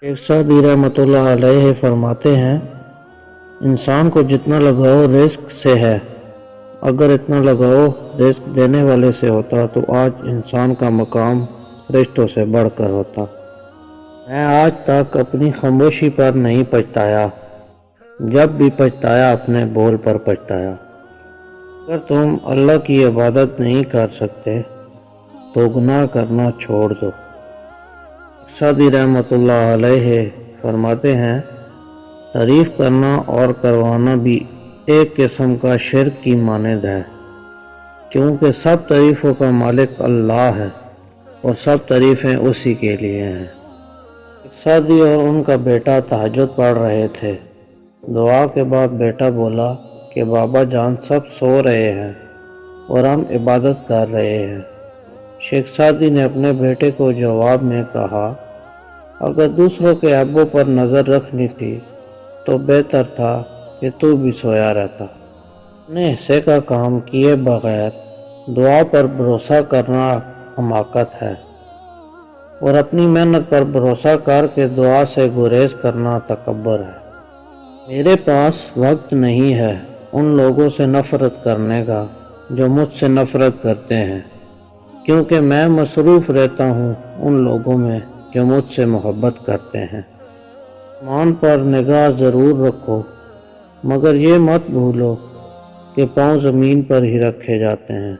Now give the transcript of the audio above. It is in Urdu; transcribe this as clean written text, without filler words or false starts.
شیخ سعدی رحمۃ اللہ علیہ فرماتے ہیں، انسان کو جتنا لگاؤ رزق سے ہے، اگر اتنا لگاؤ رزق دینے والے سے ہوتا تو آج انسان کا مقام فرشتوں سے بڑھ کر ہوتا۔ میں آج تک اپنی خاموشی پر نہیں پچھتایا، جب بھی پچھتایا اپنے بول پر پچھتایا۔ اگر تم اللہ کی عبادت نہیں کر سکتے تو گناہ کرنا چھوڑ دو۔ سعدی رحمۃ اللہ علیہ فرماتے ہیں، تعریف کرنا اور کروانا بھی ایک قسم کا شرک کی مانند ہے، کیونکہ سب تعریفوں کا مالک اللہ ہے اور سب تعریفیں اسی کے لیے ہیں۔ سعدی اور ان کا بیٹا تہجد پڑھ رہے تھے۔ دعا کے بعد بیٹا بولا کہ بابا جان سب سو رہے ہیں اور ہم عبادت کر رہے ہیں۔ شیخ سعدی نے اپنے بیٹے کو جواب میں کہا، اگر دوسروں کے عیبوں پر نظر رکھنی تھی تو بہتر تھا کہ تو بھی سویا رہتا۔ اپنے حصے کا کام کیے بغیر دعا پر بھروسہ کرنا حماقت ہے، اور اپنی محنت پر بھروسہ کر کے دعا سے گریز کرنا تکبر ہے۔ میرے پاس وقت نہیں ہے ان لوگوں سے نفرت کرنے کا جو مجھ سے نفرت کرتے ہیں، کیونکہ میں مصروف رہتا ہوں ان لوگوں میں جو مجھ سے محبت کرتے ہیں۔ آسمان پر نگاہ ضرور رکھو، مگر یہ مت بھولو کہ پاؤں زمین پر ہی رکھے جاتے ہیں۔